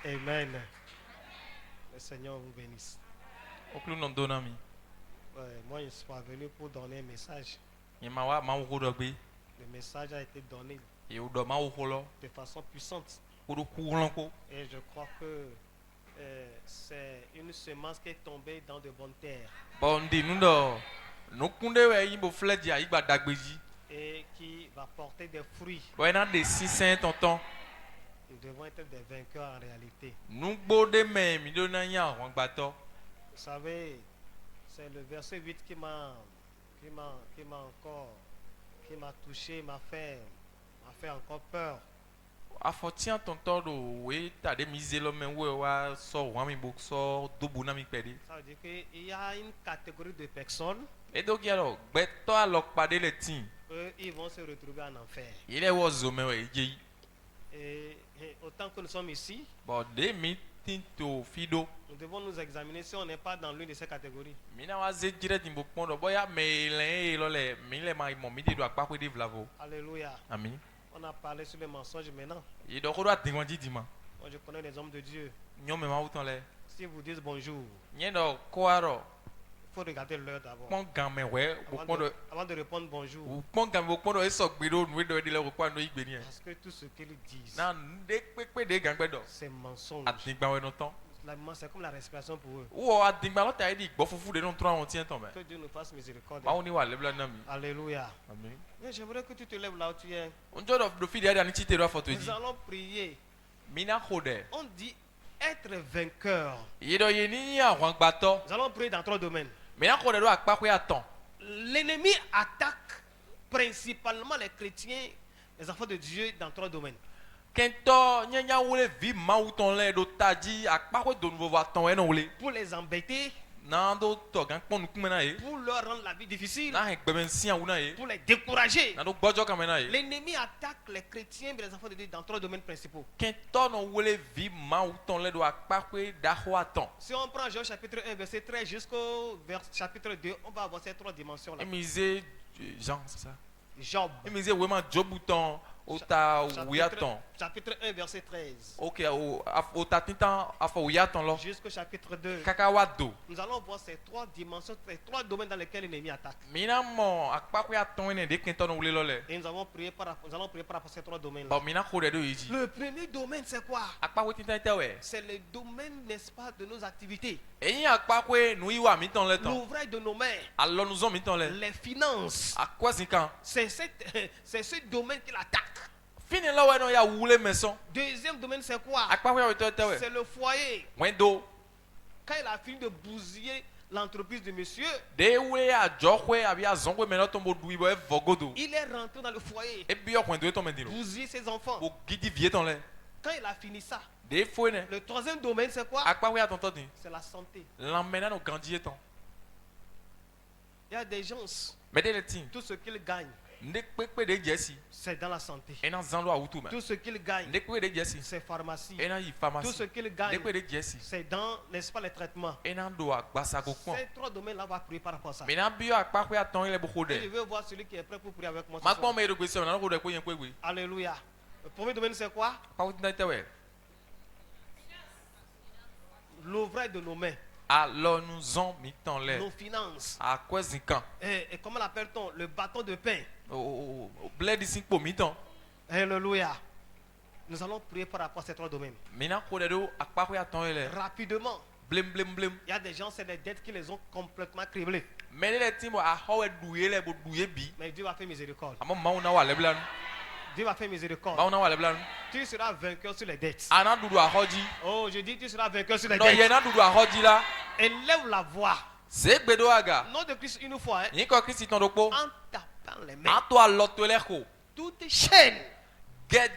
Amen. Le Seigneur vous bénisse. Oklu non donami. Ouais, moi, je suis venu pour donner un message. Yemawa ma ukodo gbe. Le message a été donné E udo ma ukolo. de façon puissante. Kudu kulanko. Et je crois que c'est une semence qui est tombée dans de bonnes terres Bondi nundo. Nukunde we yimbo fledi a igba dagbeji. et qui va porter des fruits. Boyna de 600 tonton. Nous devons être des vainqueurs en réalité. Nugbo de me mi do na yan wan gbato. Vous savez, c'est le verset 8 qui m'a touché, m'a fait encore peur. Afotian tonton do we ta de mizelo men we wa so wan mi bok so dobu na mi pede. Ça veut dire qu'il y a une catégorie de personnes, E do ki alo gbeto alok pade le tin. eux, ils vont se retrouver en enfer. Ile wo zo me we je. Et autant que nous sommes ici, Bo de mi tin to fido. nous devons nous examiner si on n'est pas dans l'une de ces catégories. Mina wa ze jire tin bok pondo boya me le lo le mi le ma mo mi de do akpa ko de vlavo. Alléluia. Amen. On a parlé sur les mensonges maintenant. E do ko do atinwan di dima. Moi, je connais les hommes de Dieu. Nyo me ma uton le. Si vous dites bonjour, Nye do ko aro. il faut regarder l'heure d'abord. Pon gan me we bok pondo. Avant de répondre bonjour. Ou pon gan bok pondo e so gbedo nu do de le ko pa no igbe ni e. Parce que tout ce qu'ils disent, Na de pepe de gan gbedo. c'est mensonge. Atingba we no ton. C'est comme la respiration pour eux. Wo atingba lo ta di gbo fufu de no tro awon tien ton me. Que Dieu nous fasse miséricorde. Ma oni wa le bla na mi. Alléluia. Amen. Mais j'aimerais que tu te lèves là où tu es. Unjo do fi de ani chite do foto Nous di. allons prier. Mina khode. On dit être vainqueur. Ye do ye ni ya wan gbato. Nous allons prier dans trois domaines. Mina khode do akpa ko ya ton. L'ennemi attaque principalement les chrétiens, les enfants de Dieu, dans trois domaines. Kento nyanya wole vi ma uton le do taji akpa ko do nouveau va ton e no wole. Pour les embêter, Na do to gan pon ku mena e. pour leur rendre la vie difficile, Na he gbe men si an una e. pour les décourager. Na do gbojo kan mena e. L'ennemi attaque les chrétiens et les enfants de Dieu dans trois domaines principaux. Kento no wole vi ma uton le do akpa ko da ho aton. Si on prend Jean chapitre 1, verset 13 jusqu'au chapitre 2, on va avoir ces trois dimensions-là. Emize Jean c'est ça. Job, Emize vraiment job uton o ta wiaton. chapitre 1, verset 13 OK o ta tintan afo wiaton lo. jusqu'au chapitre 2. Kakawado. Nous allons voir ces trois dimensions, ces trois domaines dans lesquels l'ennemi attaque. Mina mo akpa ko ya ton ene de kento no wole lo le. Et nous allons prier par rapport à ces trois domaines-là. Ba mina khode do yiji. Le premier domaine, c'est quoi? Akpa ko tintan tewe. C'est le domaine, n'est-ce pas, de nos activités. Eyin akpa ko nu iwa mi ton le ton. L'ouvrage de nos mains, Alors nous sommes mi ton le. les finances. Akwa zinkan. C'est ce domaine qu'il attaque. Fini la we no ya wule maison. Deuxième domaine, c'est quoi? Akpa ko ya tewe. C'est le foyer. Wendo Quand il a fini de bousiller l'entreprise de monsieur, de we a jokwe abi azongwe mena tombo duibo e vogodo. il est rentré dans le foyer, E bi yo kwendo to mendino. bousiller ses enfants. O gidi vie ton le. Quand il a fini ça, De fo ne. le troisième domaine, c'est quoi? Akpa ko ya tonton din. C'est la santé. L'emmena no grandi ton. Il y a des gens, Mais de le tin. tout ce qu'ils gagnent, Nde pepe de jesi. c'est dans la santé. E na zanlo a utu ma. Tout ce qu'ils gagnent, Nde pepe de jesi. c'est pharmacie. E na yi Tout pharmacie. ce qu'ils Nde gagnent, pepe de jesi. c'est dans, n'est-ce pas, les traitements. E na do agbasa go kon. Ces trois domaines-là, on va prier par rapport à ça. Mais na bi yo akpa ko ya ton ile bo Et je khode. veux voir celui qui est prêt pour prier avec moi. ce Ma soir. kon me do kwese na khode ko yen kwegwe. Alléluia. Le premier domaine, c'est quoi? Akpa ko tintan tewe. L'ouvrage de nos mains, Alors nous en mi ton le. nos finances. Akwa zinkan. Et comment l'appelle-t-on? Le bâton de pain. O bled isin po mi ton. Alléluia. Nous allons prier par rapport à ces trois domaines. Mina khode do akpa ko ya ton ile. Rapidement, Blem blem blem. il y a des gens, c'est des dettes qui les ont complètement criblés. Mais les timo a hawe douye le bo douye bi. Mais Dieu va faire miséricorde. Amo mauna wa le blan. Dieu va faire miséricorde. Mauna wa le blan. Tu seras vainqueur sur les dettes. Ana dudu a hoji. Oh, je dis, tu seras vainqueur sur les No dettes. ye na dudu a hoji la. Élève la voix. Se gbedo aga. Nom de Christ une fois, hein, Yin ko Kristi ton dokpo. en tapant les mains. Ato a loto le ko. Toute chaîne Gede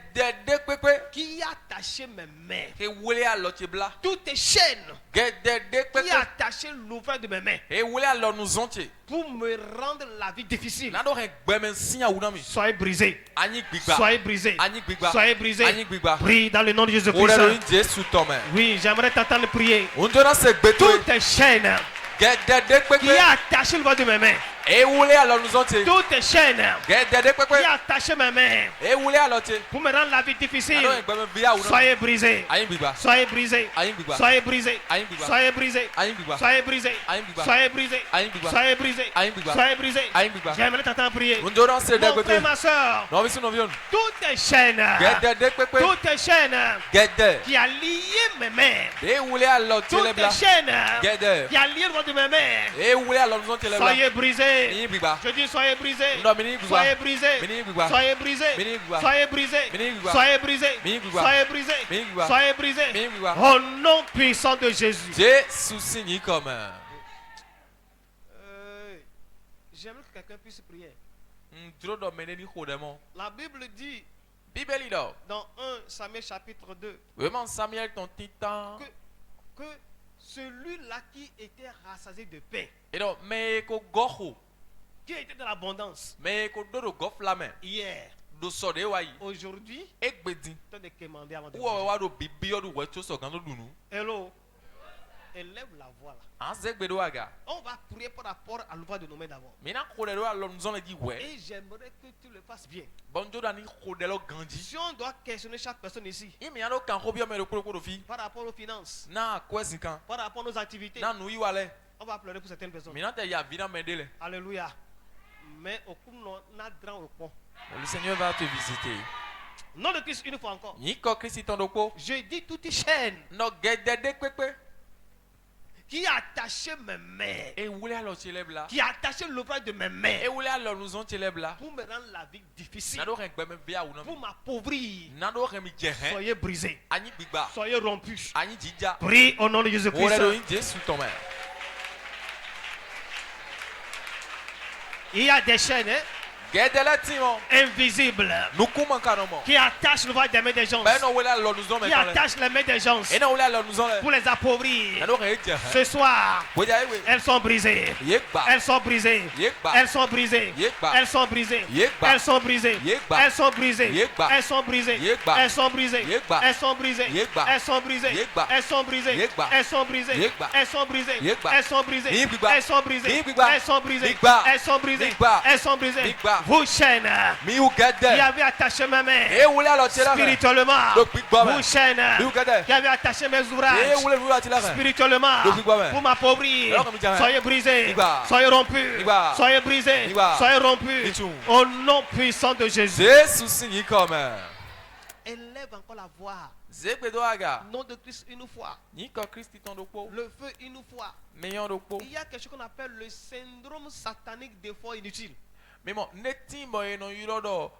de pepe. qui a attaché mes mains. He wele a lote bla. Toute chaîne Gede de qui pepe. a attaché l'ouvrage de mes mains. He wele a lo nous onte. Pour me rendre la vie difficile. Na do he gbemen sinya unami. Soyez brisés. Anyi gbigba. Soyez brisés. Anyi gbigba. Soyez brisés. Anyi gbigba. Prie dans le nom de Ore Jésus-Christ. lo Jesu tome. Oui, j'aimerais t'entendre prier. Unjona se gbeto. Toutes les chaînes Gede de qui pepe. a attaché l'ouvrage de mes mains. Et wule alors nous onte. toutes les chaînes Gede qui kwekwe. attachent mes mains Et wule alors te. pour me rendre la vie difficile, Ado egbe me bia wo. soyez brisés. Ayin gbigba. Soyez brisés. Ayin gbigba. Soyez brisés. Ayin gbigba. Soyez brisés. Ayin gbigba. Soyez brisés. Ayin gbigba. Soyez brisés. Ayin gbigba. Soyez brisés. Ayin gbigba. Soyez brisés. Ayin gbigba. J'aimerais t'entendre prier. Nous devons se Mon frère, dégoûter. ma soeur, Non bisu no vion. toutes les chaînes, Gede kwekwe. toutes les chaînes Gede. qui a lié mes mains, Et wule alors te le toutes bla. les chaînes Gede. qui a lié le droit de mes mains, Et wule alors nous onte le bla. soyez brisés. Ni gbigba. Je dis soyez brisés. Non mini gbigba. Soyez brisés. Mini gbigba. Soyez brisés. Mini gbigba. Soyez brisés. Mini gbigba. Soyez brisés. Mini gbigba. Soyez brisés. Mini gbigba. Soyez brisés. Mini gbigba. Au nom puissant de Jésus. Jésus signe comme. J'aimerais que quelqu'un puisse prier. Ndro do mene ni khodemo. La Bible dit Bibeli do. dans 1 Samuel chapitre 2 Vraiment Samuel ton titan. que celui-là qui était rassasié de pain, Et donc mais ko goho. qui était dans l'abondance Mais ko do gof la main. hier, Do so de wa yi. aujourd'hui, Egbedin. tu de commander avant de Wo manger. wa do bibi o do we to so gan do dunu. Hello, élève la voix là. An zegbedo aga. On va prier par rapport à l'ouvrage de nos mains d'abord. Mina khodelo alors nous on dit ouais. Et j'aimerais que tu le fasses bien. Bonjo da ni khodelo ganji. Si on doit questionner chaque personne ici Imi ado kan ko bi o me ko do fi. par rapport aux finances, Na kwesi kan. par rapport à nos activités, Na nu yi wale. on va pleurer pour certaines personnes. Mina te ya vida mendele. Alléluia. Mais au coup, non, n'a au pont. Le Seigneur va te visiter. Nom de Christ une fois encore. Ni ko Christ ton do ko. Je dis toutes chaînes No gede de kwekwe. qui a attaché mes mains, Et wule alors tu lèves là. qui a attaché l'ouvrage de mes mains Et wule alors nous on tu lèves là. pour me rendre la vie difficile, Nado ren gbe me bia ou non. pour m'appauvrir. Nado ren mi je hen. Soyez brisés, Ani gbigba. soyez rompus. Ani jija. Prie au nom de Ore do Jésus-Christ. yin Jésus ton mère. Il y a des chaînes Gede la timon. invisibles Nous kuma kanomo. qui attachent l'ouvrage des mains des gens, Ben no wule alors nous on qui me parler. attachent les mains des gens Et no wule alors nous on. pour les appauvrir. Nado ren je hen. Ce soir, Boja ewe. elles sont brisées. Yegba. Elles sont brisées. Yegba. Elles sont brisées. Yegba. Elles sont brisées. Yegba. Elles sont brisées. Yegba. Elles sont brisées. Yegba. Elles sont brisées. Yegba. Elles sont brisées. Yegba. Elles sont brisées. Yegba. Elles sont brisées. Yegba. Elles sont brisées. Yegba. Elles sont brisées. Yegba. Elles sont brisées. Yegba. Elles sont brisées. Yegba. Elles sont brisées. Yegba. Elles sont brisées. Yegba. Elles sont brisées. Yegba. Elles sont brisées. Yegba. Vous chaînes Mi ou qui gede. avez attaché ma main Et wule alors tu la main. spirituellement. Donc big bomb. Vous chaînes Mi ou gede. qui avez attaché mes Et ouvrages wule wule tu la main. spirituellement Donc, Igba, pour m'appauvrir. Alors, comme jamais. Soyez brisés, Igba. soyez rompus, Igba. soyez brisés, Igba. soyez rompus. Ichou. Au nom puissant de Jésus. Jésus signe comme. Élève encore la voix. Zegbedo aga. Nom de Christ une fois. Ni ko Christ ton do ko. Le feu une fois. Meilleur do ko. Il y a quelque chose qu'on appelle le syndrome satanique d'effort inutile. Mais bon, neti mo e no yiro do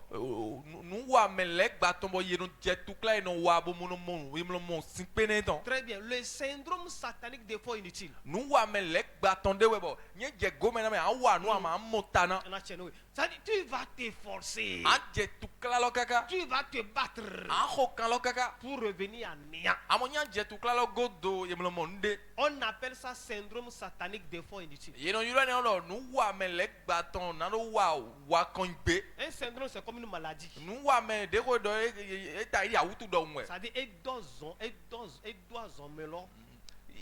nu wa melek ba ton bo ye no je tukla e no wa bo mo no mo we mo mo sin pene ton. Très bien. Le syndrome satanique d'effort inutile. Nu wa melek ba ton de we bo. Nye je go me na me an wa nu ama motana. On a tenu, oui. Ça dit, tu vas t'efforcer. An je tukla lo kaka. Tu vas te battre An ho kan lo kaka. pour revenir à néant. Amonya je tukla lo godo ye mo mo nde. On appelle ça syndrome satanique d'effort inutile. Ye no yiro ne no nu wa melek ba ton na no wa kon gbe. Un syndrome, c'est comme une maladie. Nu wa me de ko do e ta ya wutu do nwe. Ça dit, et doit melon.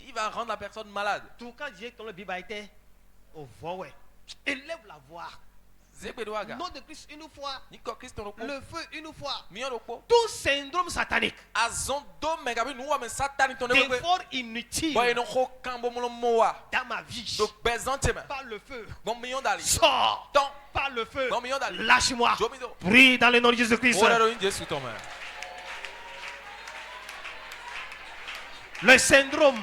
Il va rendre la personne malade. Tout quand j'ai dans le Bible était au voix. Élève la voix. Zegbedo aga. Nom de Christ une fois. Ni ko Christ ton do ko. Le feu une fois. Miyo do ko. Tout syndrome satanique Azon do megabi nu wa me satani ton de ko. d'effort inutile Boy no ho kan bo mo mo wa. dans ma vie. Donc bezante me. Par le feu. Bon million dali. Sors. Ton Par le feu. bon million dali. Lâche-moi. Jomido. Prie dans le nom de Jésus-Christ. Ora do Jésus ton mère. Le syndrome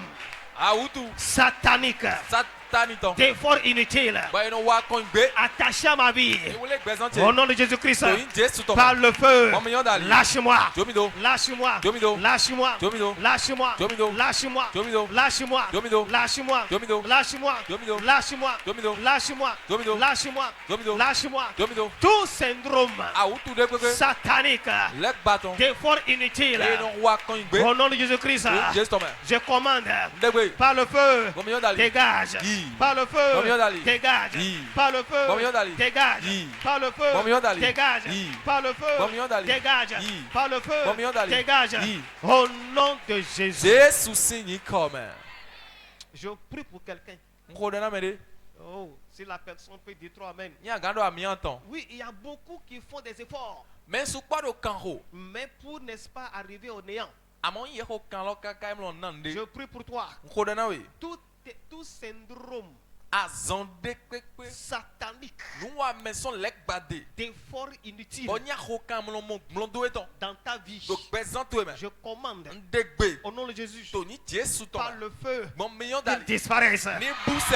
Autu satanique satani ton. d'effort inutile Boy no wa kon gbe. attaché à ma vie. E wole bezante. Au nom de Jésus-Christ. Do Jésus ton Par mère. le feu. Bon million dali. Lâche-moi. Jomido. Lâche-moi. Jomido. Lâche-moi. Jomido. Lâche-moi. Jomido. Lâche-moi. Jomido. Lâche-moi. Jomido. Lâche-moi. Jomido. Lâche-moi. Jomido. Lâche-moi. Jomido. Lâche-moi. Jomido. Lâche-moi. Jomido. Lâche-moi. Jomido. Tout syndrome Autu de ko. satanique Lek baton. d'effort inutile. E no wa kon gbe. Au nom de Jésus-Christ. Do Jésus ton mère. Je commande Ndegbe. par le feu. Bon million dali. Dégage. Yi. Par le Bon feu. million dali. Dégage. Yi. Par le feu. Bon million dali. Dégage. Yi. Par le feu. Bon million dali. Dégage. Yi. Par le feu. Bon million dali. Dégage. Yi. Par le feu. Bon million dali. Dégage. Yi. Au nom de Jésus. Jésus signe comme. Je prie pour quelqu'un. Nko de na me de. Oh, si la personne peut dire trop amen. Nya gando a mi entend. Oui, il y a beaucoup qui font des efforts. Mais sou pas do kan ho. Mais pour, n'est-ce pas, arriver au néant, Amon ye ho kan lo ka ka mlo nande. je prie pour toi. Ko dana we. Tout syndrome Azande kpekpe. satanique Nou wa meson lek bade. d'effort inutile Bon nya ho kan mlo do eton. dans ta vie, Donc bezan to e men. je commande Ndegbe. au nom de Jésus, To ni Jesu ton. par le feu, Bon meyon qu'ils dali. disparaissent. Ni bouse.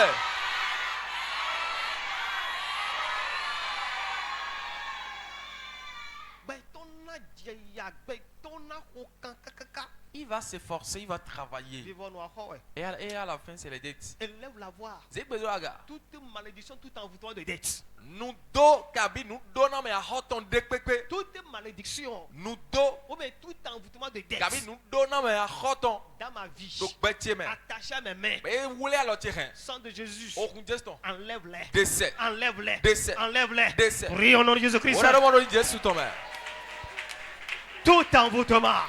Il va s'efforcer, il va travailler. Et à la fin, c'est les dettes. Élève la voix. C'est besoin aga. Toute malédiction, tout envoûtement de dettes. Nous do kabi nous donnons mais à hoton dekpekpe. Toute malédiction, Nous do ou bien tout envoûtement de kabi dettes nous donnons mais à hoton. dans ma vie, Donc betier mais. attaché à mes mains, Et voulez alors tirer. sang de Jésus, Au congestion. enlève-les. Décès. Enlève-les. Décès. Enlève-les. Décès. Prie au nom de Jésus-Christ. On a demandé Jésus ton mère. Tout envoûtement,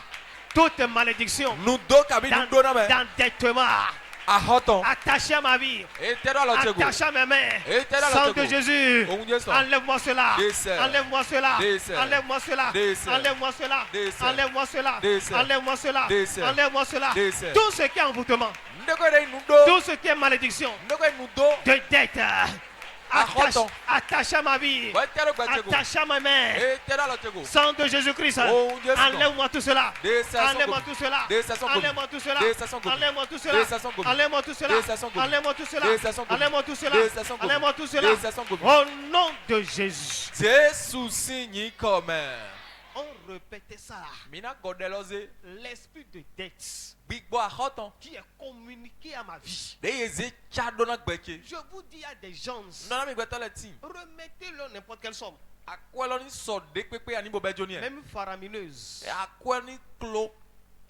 toute malédiction, Nous do kabi nous donnons mais d'endettement, à hoton. attaché à ma vie, Et t'es dans la tego. attaché à mes mains, Et t'es dans la sang de tego. Jésus, Au congestion. enlève-moi cela, Décès. enlève-moi cela, Décès. enlève-moi cela, Décès. enlève-moi cela, Décès. enlève-moi cela, Décès. enlève-moi cela, Décès. enlève-moi cela. Décès. Tout ce qui est envoûtement, Ndeko nous do. tout ce qui est malédiction, Ndeko nous do. de dette, Achoton. attaché à ma vie, Ouais t'es dans la tego. attaché à ma main. Et t'es dans la tego. Sang de Jésus-Christ, Oh, Jésus. enlève-moi tout cela, Des saisons enlève-moi communes. tout cela, Des saisons communes. enlève-moi tout cela, Des saisons communes. enlève-moi tout Des cela, saisons communes. enlève-moi tout cela, Des saisons communes. enlève-moi tout cela, Des saisons communes. enlève-moi tout cela, Des saisons communes. enlève-moi tout cela. Des saisons communes. Au nom de Jésus, Jésus signe comme. on répétait ça. Mina godeloze. L'esprit de dette Big boy a hoton. qui est communiqué à ma vie. De yeze chadona gbeche. Je vous dis à des gens, Nana mi gbeto le team. remettez-le n'importe quelle somme, Akwelo ni so de pepe ani bo bejo ni e. même faramineuse. Akwelo ni klo.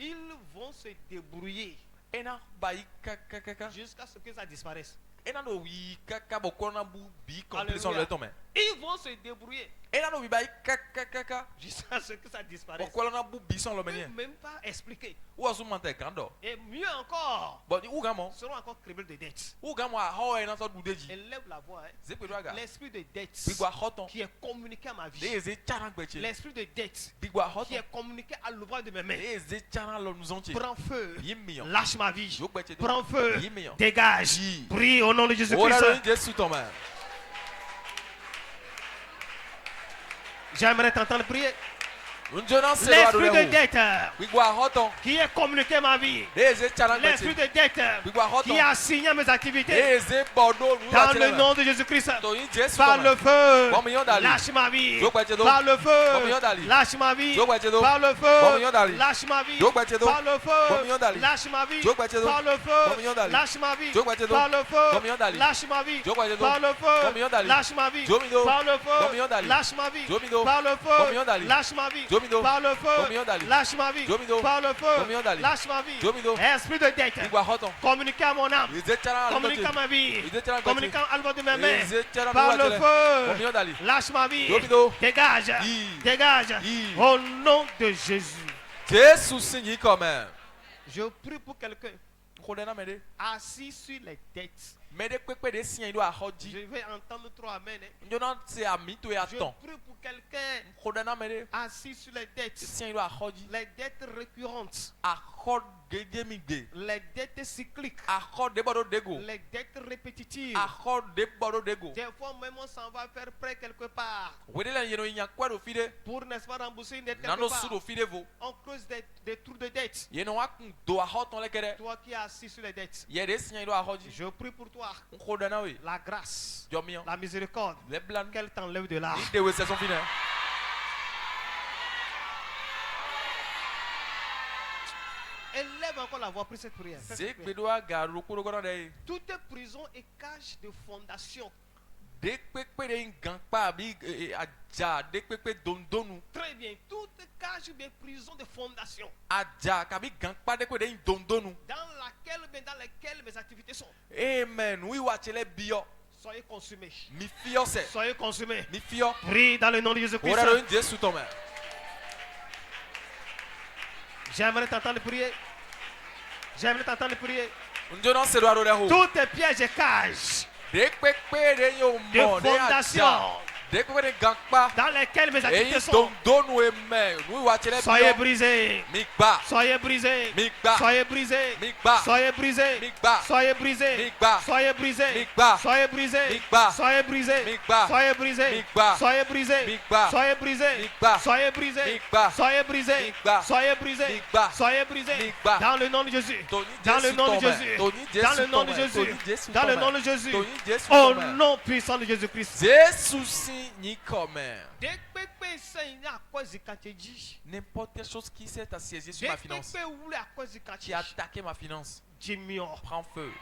Ils vont se débrouiller Ena bayi kaka. jusqu'à ce que ça disparaisse. Ena no wi kaka bo kona bu bi completion Alléluia. le tome. Ils vont se débrouiller Ena no wi bayi kaka. jusqu'à ce que ça disparaisse. Okwelo na bu bi son lo Ils ne menye. peuvent même pas expliquer. Ou asu mante gando. Et mieux encore, Bon ou gamo. seront encore criblés de dettes. Ou gamo a ho ena so du deji. Élève la voix. Hein. Zepe do aga. L'esprit de dette Big boy hoton. qui est communiqué à ma De vie. yeze chana gbeche. L'esprit de dette Big boy qui hoton. est communiqué à l'ouvrage de mes De mains. yeze chana lo nous ontie. Prends feu. Yimion. Lâche ma vie. Yo gbeche de. Prends feu. Yimion. Dégage. Yi. Prie au nom de Ora Jésus-Christ. lo Jésus ton mère. J'aimerais t'entendre prier. Unjona se lo L'esprit de adore. dette Big boy hoton. qui est communiqué à ma vie. De yeze chana L'esprit gbeche. de dette Big boy hoton. qui a signé mes De activités. yeze bordeaux nous Dans le nom de Jésus-Christ. To yin Jésus Par ton le mère. feu. Bon million d'ali. Lâche ma vie. Yo gbeche do. Par le Bon feu. million d'ali. Lâche ma vie. Yo gbeche do. Par le Bon million feu. d'ali. Lâche ma vie. Yo gbeche do. Par le Bon million feu. d'ali. Lâche ma vie. Yo gbeche do. Par le Bon million feu. d'ali. Lâche ma vie. Yo gbeche do. Par le Bon million feu. d'ali. Lâche ma vie. Yo gbeche do. Par le Bon million feu. d'ali. Lâche ma vie. Yo mido. Par le Bon million feu. d'ali. Lâche ma vie. Yo mido. Par le Bon million feu. d'ali. Lâche ma vie. Yo mido. Par le Bon million feu. d'ali. Lâche ma vie. Yo mido. Par le Bon million feu. d'ali. Lâche ma vie. Yo mido. Esprit de dette. Big boy hoton. Communiquez à mon âme. Yeze chana lo Communiquez à ma vie. Yeze chana Communiquez à l'album de mes mains. Yeze chana Par lo le Bon million feu. d'ali. Lâche ma vie. Yo mido. Dégage. Yi. Dégage. Yi. Au nom de Jésus. Jésus signe comme. Je prie pour quelqu'un Kodena mede. assis sur les dettes. Mede pepe de signe do a hoji. Je vais entendre trois amen. Hein. Njona se amito ya Je ton. prie pour quelqu'un Kodena mede. assis sur les dettes. Signe do a hoji. Les dettes récurrentes. Accord gege migde. Les dettes cycliques. Accord de bodo dego. Les dettes répétitives. Accord de bodo dego. Des fois même on s'en va faire prêt quelque part. Wedela yeno inya kwa do fide. Pour n'est-ce pas rembourser une dette quelque Nano part. su do fide vo. On creuse des trous de dettes. Yeno wa kun do a hoton lekere. Toi qui es assis sur les dettes. Yede signe do a hoji. Je prie pour toi. Kodena we. La grâce. Jomion. La miséricorde. Le blan. Qu'elle t'enlève de là. Ide we saison fine. Élève encore la voix, prie cette prière. Fais cette Zek prière. bedoa garu ko do gona de. Toute prison et cage de fondation. De pepe de ngangpa bi aja de pepe dondonu. Très bien. Toute cage de prison de fondation Aja kabi gangpa de ko de dondonu. dans lesquelles mes activités sont. Amen. Oui wa chele bio. Soyez consumés. Mi fio se. Soyez consumés. Mi fio. Prie dans le nom de Jésus-Christ. Ora do Jésus ton mère. J'aimerais t'entendre prier. J'aimerais t'entendre prier. Njona se do ado de ho. Toutes les pièges et cages Dekpekpe de yo de mo de aja. fondations Dekpekpe de gangpa. dans lesquelles mes Et activités il sont. dondo nous aimer. Nous watchere Soyez bio. brisés. Mikba. Soyez brisés. Mikba. Soyez brisés. Mikba. Soyez brisés. Mikba. Soyez brisés. Mikba. Soyez brisés. Mikba. Soyez brisés. Mikba. Soyez brisés. Mikba. Soyez brisés. Mikba. Soyez brisés. Mikba. Soyez brisés. Mikba. Soyez brisés. Mikba. Soyez brisés. Mikba. Soyez brisés. Mikba. Soyez brisés. Mikba. Dans le nom de Jésus. Tony Dans le Jésus nom de ton main. Jésus. Tony Jésus Dans le nom ton de main. Jésus. Tony Jésus Dans ton le main. nom de Jésus. Tony Jésus Au ton main. nom puissant de Jésus-Christ. Jésus si ni comme. Dekpekpe sɛn a kɔzi kate dzi. N'importe quelle chose qui s'est assiégée sur ma finance, Dekpekpe wuli a kɔzi kate qui a attaqué ma finance, dzimiɔ. prend feu.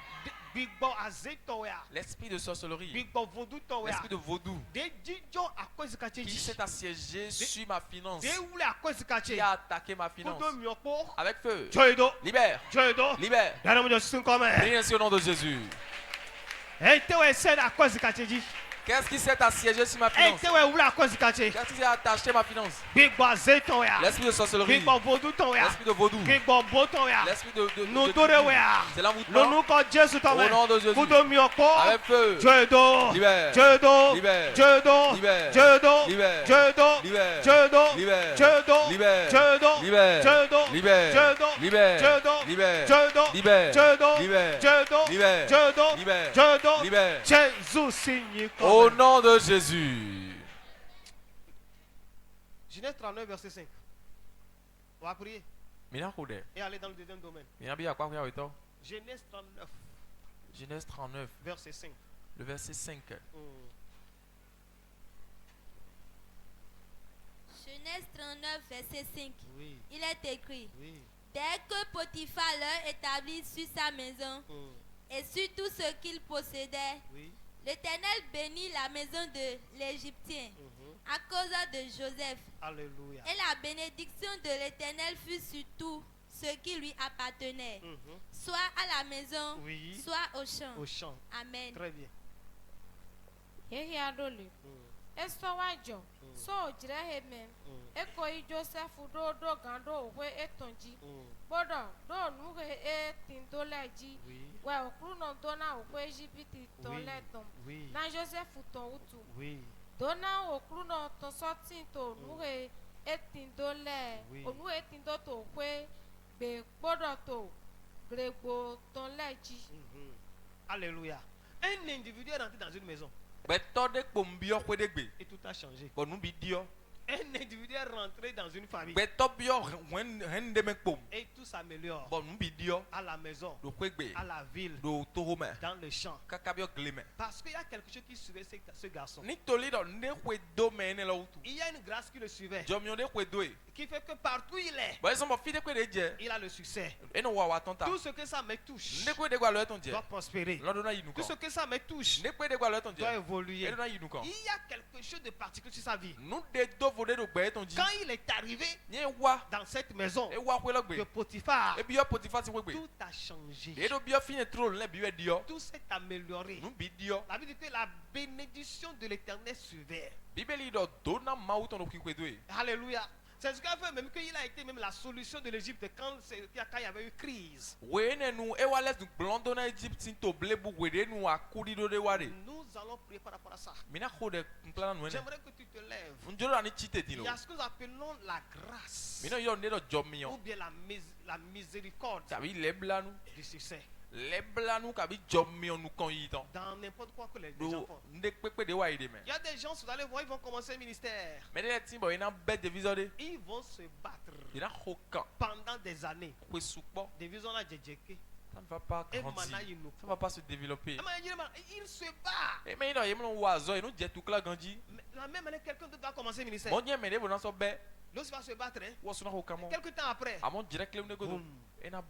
Gbigbɔ azetɔwɛa. L'esprit de sorcellerie, Gbigbɔ vodutɔwɛa. l'esprit de vaudou, De dzidzɔ a kɔzi kate qui dzi. s'est assiégé sur ma finance, De wuli a kɔzi kate. qui a attaqué ma finance, Kudo miɔkpo. avec feu. Jɔyido. Libère, Jɔyido. libère. Danamu jɔ sun kɔmɛ. Prie ainsi au nom de Jésus. Etewe sɛn a kɔzi kate dzi. Qu'est-ce qui s'est assiégé sur ma finance? Etewe wuli a kɔzi kate. Qu'est-ce qui a attaché ma finance? Gbigbɔ azetɔwɛa. L'esprit de sorcellerie, Gbigbɔ vodutɔwɛa. l'esprit de vaudou, Gbigbɔ botɔwɛa. l'esprit de Nudorewɛa. c'est l'envoûtement. Lorúkọ Jésù Au tɔmɛ. nom de Jésus. Kudo miɔkpo. Avec feu. Jɔyido. Libère. Jɔyido. Libère. Jɔyido. Libère. Jɔyido. Libère. Jɔyido. Libère. Jɔyido. Libère. Jɔyido. Libère. Jɔyido. Libère. Jɔyido. Libère. Jɔyido. Libère. Jɔyido. Libère. Jɔyido. Libère. Jɔyido. Libère. Jɔyido. Libère. Jɔyido. Libère. Jɔyido. Libère. Jésus signe Au comme. nom de Jésus. Genèse 39 verset 5. On va prier Mina kode. et aller dans le deuxième domaine. Mina bi akwa kwa weto. Genèse 39 Genèse 39, verset 5. le verset 5. Genèse 39, verset 5. Oui, Il est écrit: oui. Dès que Potiphar leur établit sur sa maison et sur tout ce qu'il possédait, Oui. l'Éternel bénit la maison de l'Égyptien à cause de Joseph. Alléluia. Et la bénédiction de l'Éternel fut sur tout ce qui lui appartenait, soit à la maison, Oui. soit au champ. Au chant. Amen. Très bien. Yehi adole. Esọwajọ so ojire heme ekoyi Joseph do gando owe etonji gbọ́dọ̀ do nuhe e tindoleji Oui. we okuru no do na owe Ejibiti ton leton Oui. na Joseph ton utu Oui. do na okuru no ton sotin to nuhe e tindole Oui. onu e tindo to owe gbe gbọ́dọ̀ to gregbo ton leji. Alléluia. Un individu est rentré dans une maison Beto de kpombio kwe de gbe. et tout a changé. Bon nous bi dio. Un individu est rentré dans une famille Beto bio hen de me kpom. et tout s'améliore. Bon nous bi dio. À la maison, Do kwe gbe. à la ville, Do torome. dans le champ. Kaka bio gleme. Parce qu'il y a quelque chose qui suivait ce garçon. Ni toli do ne kwe do me ne la utu. Il y a une grâce qui le suivait. Jomio de kwe doe. Qui fait que partout il est, Bon ils sont fi de kwe de je. il a le succès. E no wa tonta. Tout ce que ça me touche Ne kwe de kwa lo eton je. doit prospérer. Lo do na yinu Tout ko. ce que ça me touche Ne kwe de kwa lo eton doit je. évoluer. E do na yinu ko. Il y a quelque chose de particulier sur sa vie. Nou de do vode do gbe eton ji. Quand il est arrivé Nye wa. dans cette maison E wa kwe lo de gbe. Potiphar, E bi yo Potiphar ti kwe gbe. tout a changé. E do bi yo fine tro le bi we dio. Tout s'est amélioré. Nou bi dio. La Bible dit que la bénédiction de l'Éternel suivait. Bibeli do do na ma uton do kwe doe. Alléluia. C'est ce qu'a fait même qu'il a été même la solution de l'Égypte quand il y avait eu crise. Wene nou e wa les nou blondo na Egypt sin to blebu wede nou akudi do de wade. Nous allons prier par rapport à ça. Mina khode mplana nou ene. J'aimerais que tu te lèves. Njoro ani chite Il dino. y a ce que nous appelons la grâce Mina yo ne do jomi ou yon. bien la miséricorde Kabi lebla nou. du succès. Lebla nou kabi jomi yon nou kon yi tan. Dans n'importe quoi que les gens Do font. nde pepe de wa ide men. Il y a des gens, vous allez voir, ils vont commencer un ministère. Mais de timbo ina bet de visode. Ils vont se battre Ina hokan. pendant des années. Kwe soukpo. Des visions là, djedjeke. Ça ne va pas Et grandir. maintenant, il nous Ça ne va pas se développer. il se bat. Et mais il y a un oiseau, il nous dit tout là grandi. Mais la même année, quelqu'un d'autre va commencer un ministère. Mon Dieu, mais les bonhommes sont bêtes. L'autre va se battre. Hein. Ou est-ce qu'on a Quelques temps après, à mon direct le négo. boum. Et na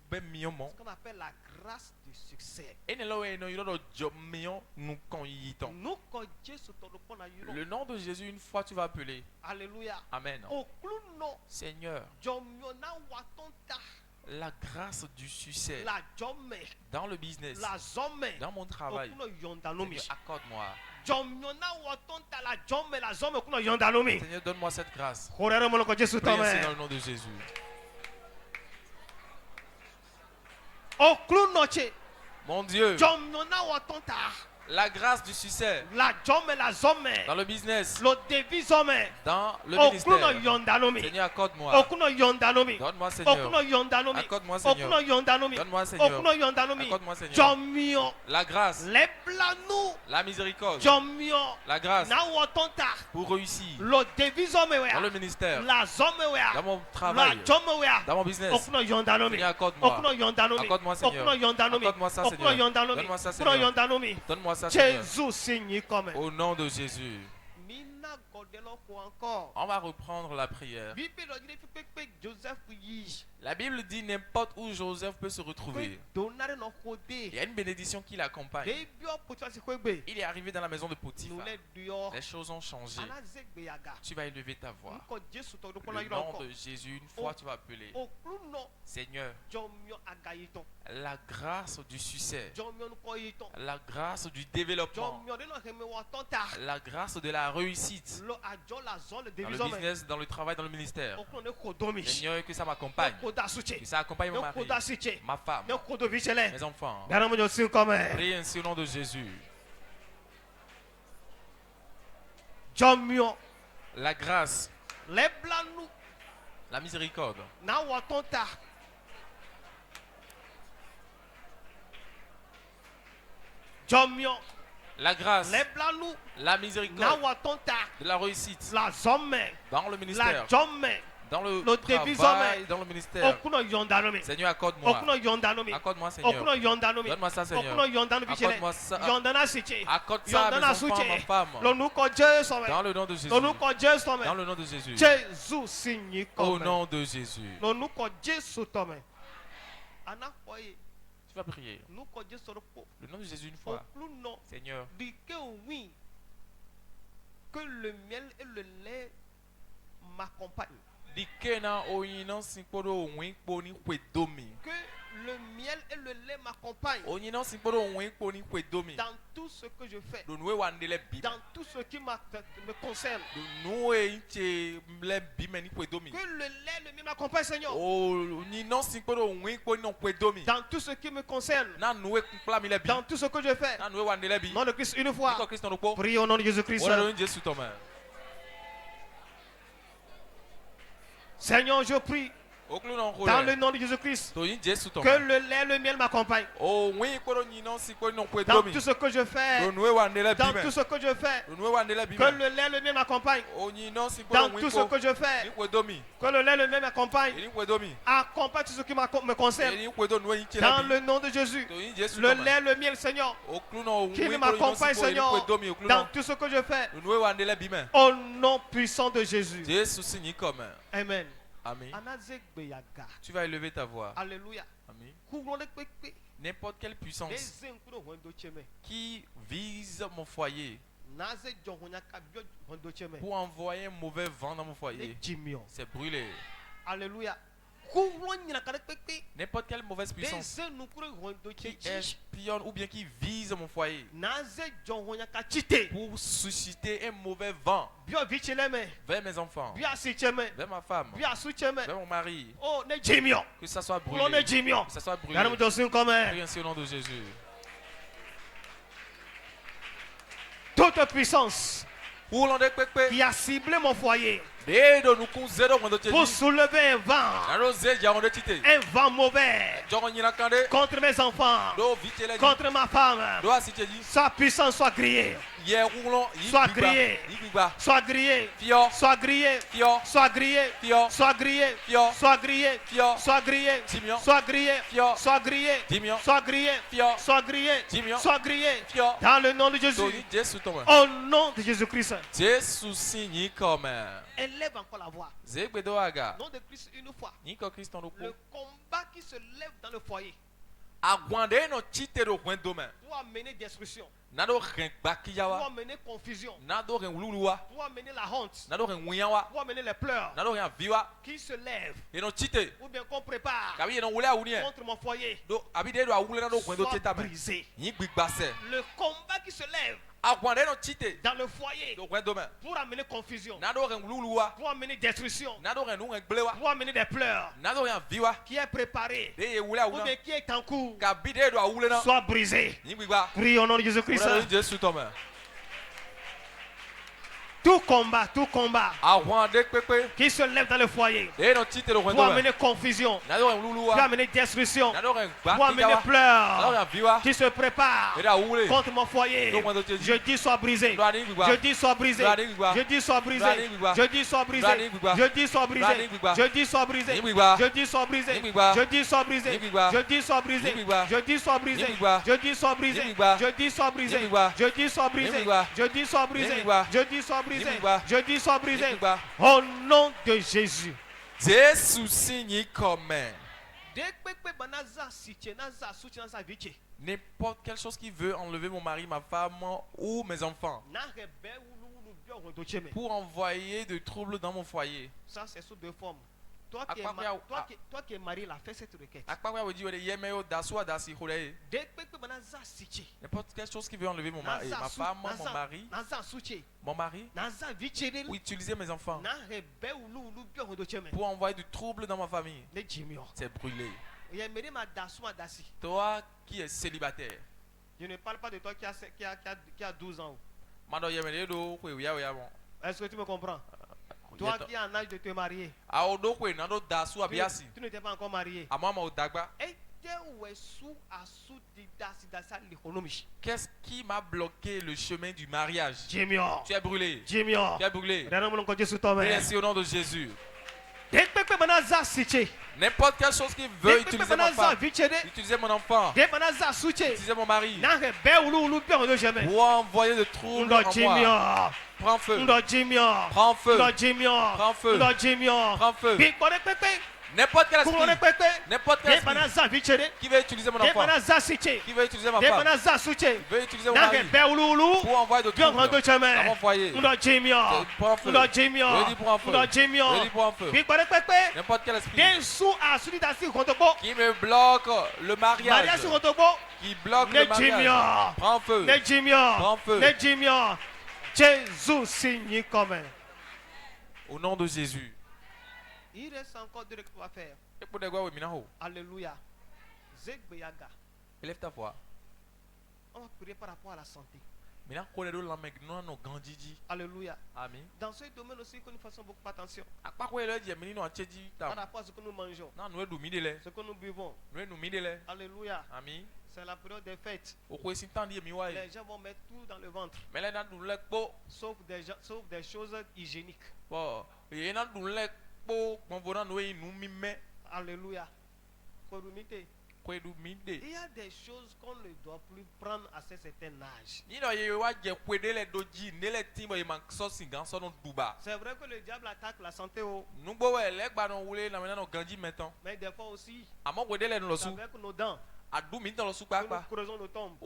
ben million mon. Ce qu'on appelle la grâce du succès. Et ne là il y a un job million nous quand il temps. Nous, quand Dieu se tourne pour la Europe. Le nom de Jésus une fois tu vas appeler. Alléluia. Amen. Au clou, non. Seigneur, Jomiona watonta. la grâce du succès La jomme. dans le business, La zomme. dans mon travail. Au clou, yondanomi. Seigneur, accorde-moi. Jomiona watonta la jomme. La zomme. Au clou, yondanomi. Seigneur, donne-moi cette grâce. Horere moloko Jésus Prie ainsi tome. dans le nom de Jésus. Au clou, noche. Mon Dieu, Jomiona watonta. La grâce du succès La jomme la zomme. dans le business, Lo devi zomme. dans le Okuno ministère. yondanomi. Seigneur, accorde-moi. Okuno yondanomi. Donne-moi, Seigneur. Okuno yondanomi. Accorde-moi, Seigneur. Okuno yondanomi. Donne-moi, Seigneur. Okuno yondanomi. Accorde-moi, Seigneur. Jomio. La grâce, Leblanu. la miséricorde, Jomio. la grâce Na wotonta. pour réussir Lo devi zomme dans le wea. ministère, La zomme dans wea. mon La travail, jomme wea. dans mon business. Okuno yondanomi. Seigneur, accorde-moi. Okuno yondanomi. Accorde-moi, Seigneur. Okuno yondanomi. Accorde-moi ça, Okuno Seigneur. yondanomi. Donne-moi ça, Okuno Seigneur. yondanomi. Donne-moi ça, Seigneur. Jésus signe comme. Au nom de Jésus. Mina godelo ko encore. On va reprendre la prière. Bible dit que Joseph yi. La Bible dit n'importe où Joseph peut se retrouver. Donare no kode. Il y a une bénédiction qui l'accompagne. Debio potua se kwegbe. Il est arrivé dans la maison de Nous Potiphar. les dio. Les choses ont changé. Ana zegbe yaga. Tu vas élever ta voix. Nko Jesu to do Le kona yiro nom encore. de Jésus, une fois tu vas appeler. Okruno Seigneur, jomio agayiton. la grâce du succès, Jomio nko yiton. la grâce du développement, Jomio de no heme watonta. la grâce de la réussite Lo ajo la zone dans le division. business, dans le travail, dans le ministère. Okruno ne kodomi. Seigneur, que ça m'accompagne. Koda suche. Que ça accompagne mon Ne mari, koda suche. ma femme, Ne kodo vichele. mes enfants. Gara mo josin comme. Prie ainsi au nom de Jésus. Jomio La grâce, leblanu la miséricorde, na watonta. Jomio la grâce, leblanu la na miséricorde, watonta. de la réussite La zomme. dans le La ministère, jomme. dans le le dévise travail, homme. dans le ministère. Okuno yondanomi. Seigneur, accorde-moi. Okuno yondanomi. Accorde-moi, Seigneur. Okuno yondanomi. Donne-moi ça, Seigneur. Okuno yondanu bichele. Accorde-moi ça. Yondana siche. Accorde ça à mes Yondana enfants, ma suche. femme. Lo nuko Jesu me. Dans le nom de Jésus. Lo nuko Jesu Dans me. le nom de Jésus. Jésus signe Au comme. nom de Jésus. Lo nuko Jesu tome. Ana koye. Tu vas prier. Nuko Jesu ro. Le nom de Jésus une fois. Okluno. Seigneur, Dit que oui. Que le miel et le lait m'accompagnent. dis que na oyino sinkporo winkpo ni kwedomi. Que le miel et le lait m'accompagnent. Oyino sinkporo winkpo ni kwedomi. Dans tout ce que je fais. Do nuwe wandele bi. Dans tout ce qui me concerne. Do nuwe inche mle bi meni kwedomi. Que le lait, le miel m'accompagne, Seigneur. Oyino sinkporo winkpo ni kwedomi. Dans tout ce qui me concerne. Na nuwe kumpla mi le bi. Dans tout ce que je fais. Na nuwe wandele bi. Nom de Christ, une fois. Iko Kristo nokpo. Prie au nom de Jésus-Christ. Ora do Jésus tome. Seigneur, je prie. Oklu non Dans le kole. nom de Jésus-Christ. To yin Jésus tome. Que le lait, le miel m'accompagne. O winkpo nyino sinkporo ni Dans kwedomi. tout ce que je fais. Do nuwe wandele bi Dans me. tout ce que je fais. Do nuwe wandele bi Que me. le lait, le miel m'accompagne. Oyino sinkporo Dans tout ce winkpo que je ni fais. kwedomi. Que le lait, le miel m'accompagne. Ni kwedomi. Accompagne tout ce qui me concerne. Ni kwedo nuwe inche Dans la bi. le nom de Jésus. To yin Jésus Le tome. lait, le miel, Seigneur. Oklu no Qui winkpo m'accompagne, nyino Seigneur. sinkporo ni kwedomi. Oklu Dans no. tout ce que je fais. Do nuwe wandele bi me. Au nom puissant de Jésus. Jésus signe comme. Amen. Amen. Anazegbeyaga. Tu vas élever ta voix. Alléluia. Amen. Couvrons-les pépé. N'importe quelle puissance Les enkuro wendo cheme. qui vise mon foyer Naze johonyaka bio wendo cheme. pour envoyer un mauvais vent dans mon Les foyer, jimion. c'est brûlé. Alléluia. Couvrons nyinaka pépé. N'importe quelle mauvaise puissance Les enukuro wendo qui cheme. espionne ou bien qui vise mon foyer Naze johonyaka chite. pour susciter un mauvais vent Bio vicheleme. vers mes enfants, Bio asicheme. vers ma femme, Bio asucheme. vers mon mari, Oh, ne jimion. que ça soit Couvrons brûlé, ne jimion. que ça soit brûlé. Yanamu josin comme. Prie ainsi au nom de Jésus. Toute puissance Pour l'on dépepe, qui a ciblé mon foyer dès de nous considérer mon pour soulever un vent. Un vent mauvais contre mes enfants, contre ma femme. Sa puissance soit grillée. Soit grillée. Soit grillée. Soit grillée. Soit grillée. Soit grillée. Soit grillée. Soit grillée. Soit grillée. Soit grillée. Soit grillée. Soit grillée. Soit grillée. Dans le nom de Jésus. Au nom de Jésus-Christ. Jésus signe comme Élève encore la voix. Zegbedo aga. Nom de Christ une fois. Niko Kristo no Le combat qui se lève dans le foyer agwande no chite do hwen dome. pour amener destruction, Nado ren pour bakiyawa. amener confusion, Nado ren wululuwa. pour amener la honte, Nado ren wiyawa. pour amener les pleurs Nado ren viwa. qui se lèvent E no chite. ou bien qu'on prépare Kabi ye no wule awuni e. contre mon foyer Do abi de do awule na do hwen do soit teta me. brisé. Yin gbigbase. Le combat qui se lève akwande no chite dans le foyer do kwen dome pour amener confusion, na do ren luluwa pour amener destruction, na do ren nu ren glewa pour amener des pleurs, na do ren viwa qui est préparé de ye wule ou awuna bien qui est en cours, ka bide do awule na soit brisé. ni gbigba Prie au nom de Jésus-Christ. ora Jésus tome Tout combat akwande pepe qui se lève dans le foyer de no chite do kwen pour dome amener confusion, na do ren pour luluwa amener destruction, na do ren pour gba amener kijawa na do pleurs, ren viwa qui se prépare de awule contre mon foyer. Je dis soit brisé. Je dis soit brisé. Je dis soit brisé. Je dis soit brisé. Je dis soit brisé. Je dis soit brisé. Je dis soit brisé. Je dis soit brisé. Je dis soit brisé. Je dis soit brisé. Je dis soit brisé. Je dis soit brisé. Je dis soit brisé. Je dis soit brisé. Je dis soit brisé. Je dis soit brisé. Au nom de Jésus. Jésus signe comme n'importe quelle chose qui veut enlever mon mari, ma femme ou mes enfants pour envoyer de troubles dans mon foyer. Ça, c'est sous deux formes. Toi qui es marié, là, fais cette requête. N'importe quelle chose qui veut enlever mon mari, ma femme, mon mari, ou utiliser mes enfants pour envoyer du trouble dans ma famille. C'est brûlé. Toi qui es célibataire. Je ne parle pas de toi qui a 12 ans. Est-ce que tu me comprends? Toi qui es en âge de te marier. Tu n'étais pas encore marié. Qu'est-ce qui m'a bloqué le chemin du mariage? Tu es brûlé. Tu es brûlé. Merci au nom de Jésus. N'importe quelle chose qui veut utiliser ma femme, utiliser mon enfant, utiliser mon mari, pour envoyer de troubles en moi. Prends feu. Prends feu. Prends feu. Prends feu. N'importe quel esprit, n'importe quel esprit qui veut utiliser mon enfant, qui veut utiliser ma femme, qui veut utiliser mon mari pour envoyer de troubles dans mon foyer. Prends feu. Je dis prends feu. Je dis prends feu. N'importe quel esprit qui me bloque le mariage, qui bloque le mariage. Prends feu. Prends feu. Jésus signe comme un. Au nom de Jésus. Il reste encore deux que tu vas faire. Alléluia. Élève ta voix. On va prier par rapport à la santé. Alléluia. Amen. Dans ce domaine aussi, que nous fassons beaucoup attention. Par rapport à ce que nous mangeons, ce que nous buvons. Alléluia. Amen. C'est la période des fêtes. Les gens vont mettre tout dans le ventre. Sauf des choses hygiéniques. Alléluia. Il y a des choses qu'on ne doit plus prendre à ce certain âge. C'est vrai que le diable attaque la santé. Mais des fois aussi, avec nos dents, nous creusons nos tombes.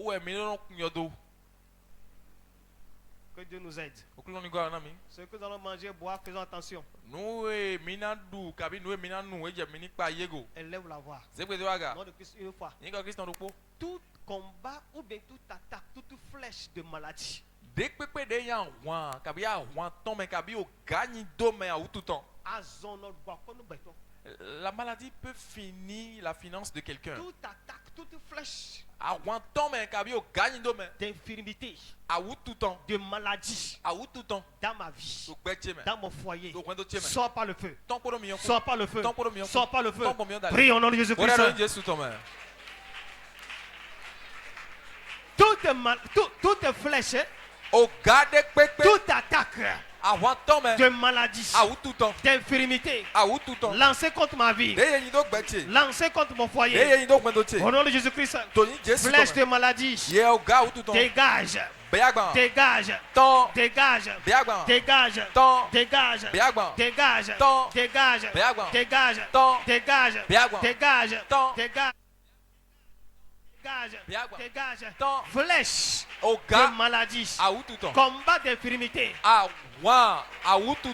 Que Dieu nous aide. Ce que nous allons manger, boire, faisons attention. Élève la voix. Nom de Christ une fois. Tout combat ou bien toute attaque, toute flèche de maladie. La maladie peut finir la finance de quelqu'un. Toute attaque, toute flèche d'infirmité, de maladie dans ma vie, dans mon foyer, sors par le feu. Sors par le feu. Sors par le feu. Prie au nom de Jésus-Christ. Toute flèche, toute attaque de maladie, d'infirmité, lancé contre ma vie, lancé contre mon foyer, au nom de Jésus-Christ, flèche de maladie, dégage, dégage, dégage, dégage, dégage, dégage, dégage, dégage, dégage, dégage, dégage, Dégage. Dégage. Flèche de maladie. Combat d'infirmité.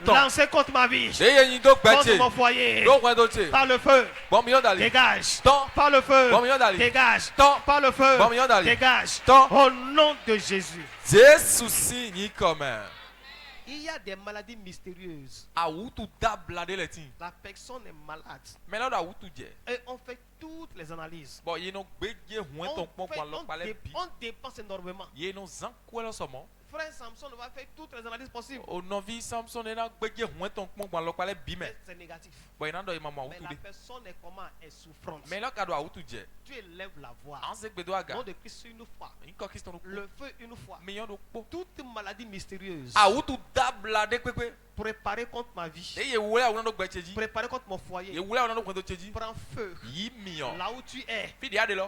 Lancez contre ma vie. Contre mon foyer. Par le feu. Dégage. Par le feu. Dégage. Par le feu. Dégage. Au nom de Jésus. Il y a des maladies mystérieuses. La personne est malade. Et on fait toutes les analyses. On dépense énormément. Frère Samson va faire toutes les analyses possibles. Mais c'est négatif. Mais la personne est comment? Est souffrante. Tu élèves la voix. Nom de Christ une fois. Le feu une fois. Toute maladie mystérieuse. Préparez contre ma vie. Préparez contre mon foyer. Prends feu. Là où tu es,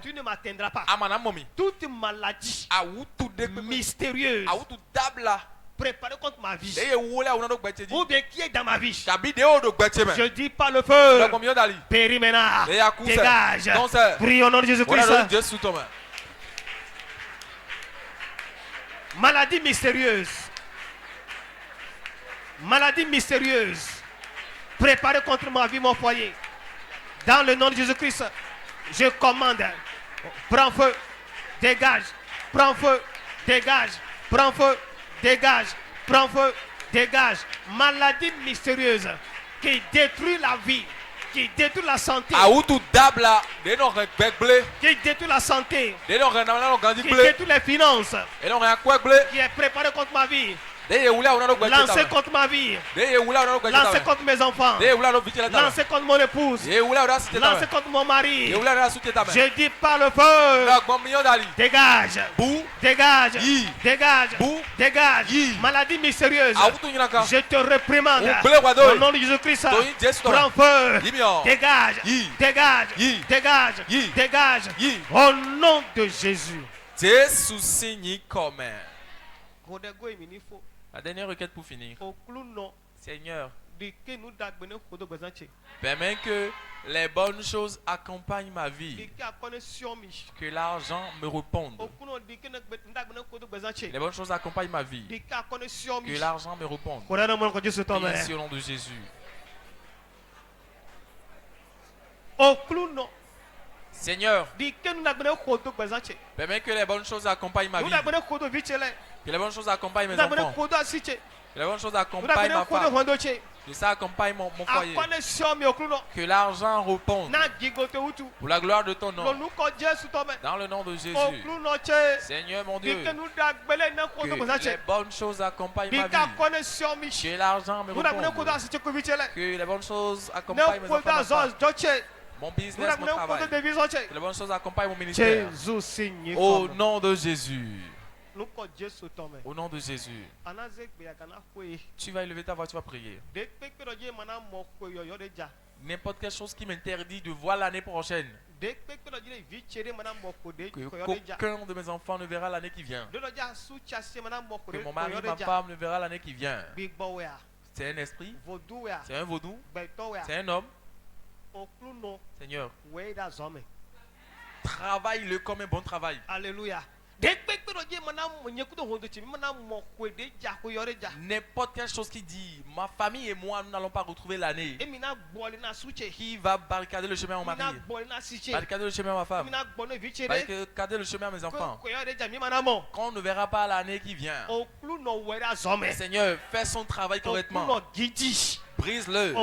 tu ne m'atteindras pas. Toute maladie mystérieuse préparez contre ma vie. Ou bien qui est dans ma vie. Je dis pas le feu. Périmena. Dégage. Prie au nom de Jésus-Christ. Maladie mystérieuse. Maladie mystérieuse. Préparez contre ma vie, mon foyer. Dans le nom de Jésus-Christ, je commande. Prends feu. Dégage. Prends feu. Dégage. Prends feu. Dégage. Prends feu. Dégage. Maladie mystérieuse qui détruit la vie, qui détruit la santé, qui détruit la santé, qui détruit les finances, qui est préparé contre ma vie. Lancez contre ma vie. Lancez contre mes enfants. Lancez contre mon épouse. Lancez contre mon mari. Je dis par le feu. Dégage. Dégage. Dégage. Dégage. Maladie mystérieuse. Je te réprimande. Au nom de Jésus-Christ. Prends feu. Dégage. Dégage. Dégage. Dégage. Au nom de Jésus. La dernière requête pour finir. Seigneur, permets que les bonnes choses accompagnent ma vie. Que l'argent me réponde. Les bonnes choses accompagnent ma vie. Que l'argent me réponde. Merci au nom de Jésus. Seigneur, permets que les bonnes choses accompagnent ma vie. Que les bonnes choses accompagnent mes enfants. Que les bonnes choses accompagnent ma femme. Que ça accompagne mon foyer. Que l'argent réponde. Pour la gloire de ton nom. Dans le nom de Jésus. Seigneur mon Dieu. Que les bonnes choses accompagnent ma vie. Que l'argent me réponde. Que les bonnes choses accompagnent mes enfants. Mon business, mon travail. Que les bonnes choses accompagnent mon ministère. Au nom de Jésus. Au nom de Jésus. Tu vas élever ta voix, tu vas prier. N'importe quelle chose qui m'interdit de voir l'année prochaine. Qu'aucun de mes enfants ne verra l'année qui vient. Que mon mari, ma femme ne verra l'année qui vient. C'est un esprit. C'est un vaudou. C'est un homme. Seigneur, travaille-le comme un bon travail. Alléluia. N'importe quelle chose qui dit ma famille et moi nous n'allons pas retrouver l'année, qui va barricader le chemin à mon mari, barricader le chemin à ma femme, barricader le chemin à mes enfants, qu'on ne verra pas l'année qui vient. Seigneur, fais son travail correctement. Brise-le.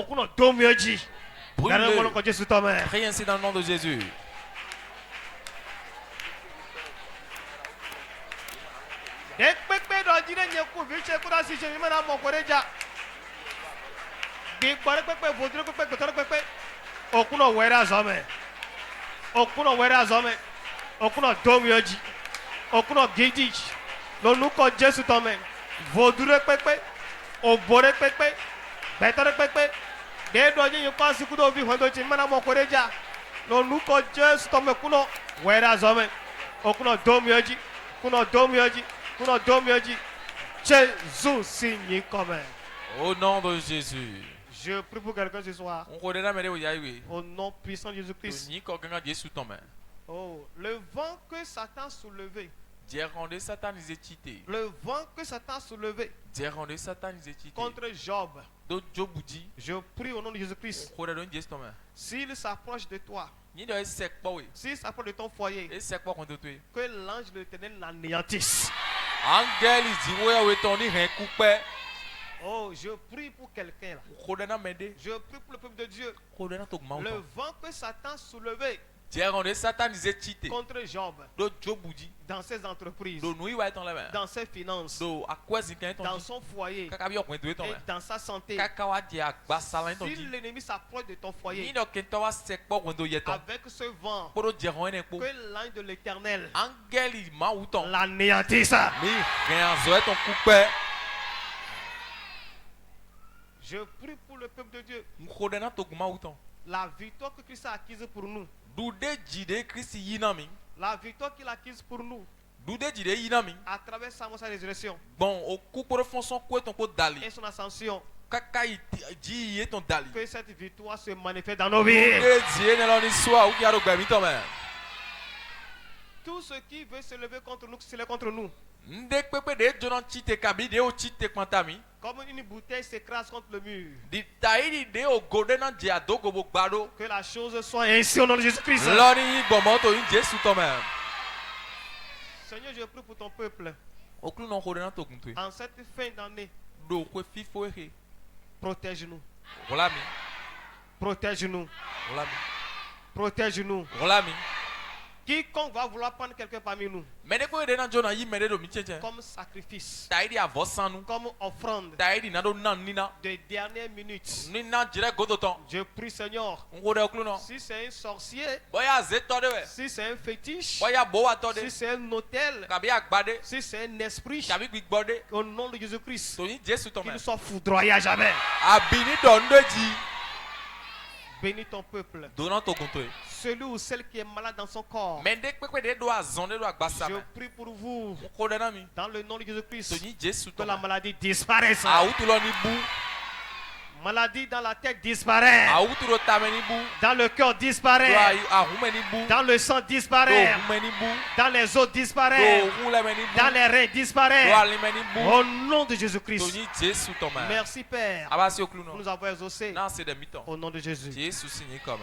Brûle-le. Prie ainsi dans le nom de Jésus. Au nom de Jésus. Je prie pour quelqu'un ce soir. Au nom puissant de Jésus-Christ. Oh, le vent que Satan soulevé. Le vent que Satan soulevé contre Job. Je prie au nom de Jésus-Christ. S'il s'approche de toi, s'il s'approche de ton foyer, que l'ange de l'Éternel l'anéantisse. Oh, je prie pour quelqu'un là. Je prie pour le peuple de Dieu. Le vent que Satan soulevait contre Job, dans ses entreprises, dans ses finances, dans son foyer et dans sa santé. Si l'ennemi s'approche de ton foyer avec ce vent, que l'ange de l'Éternel l'anéantisse. Je prie pour le peuple de Dieu. La victoire que Christ a acquise pour nous. La victoire qu'il a acquise pour nous. À travers sa mort, sa résurrection. Et son ascension. Que cette victoire se manifeste dans nos vies. Tout ce qui veut se lever contre nous, c'est contre nous. Comme une bouteille s'écrase contre le mur. Que la chose soit ainsi au nom de Jésus-Christ. Seigneur, je prie pour ton peuple. En cette fin d'année, protège-nous. Protège-nous. Protège-nous. Quiconque va vouloir prendre quelqu'un parmi nous comme sacrifice, comme offrande de dernière minute, je prie Seigneur, si c'est un sorcier, si c'est un fétiche, si c'est un autel, si c'est un esprit, au nom de Jésus-Christ, qu'il soit foudroyé à jamais. Bénis ton peuple. Celui ou celle qui est malade dans son corps. Je prie pour vous. Dans le nom de Jésus-Christ. Que la maladie disparaisse. Maladie dans la tête disparaît. Dans le cœur disparaît. Dans le sang disparaît. Dans les os disparaît. Dans les reins disparaît. Au nom de Jésus-Christ. Merci Père. Nous avons exaucé. Au nom de Jésus. Amen.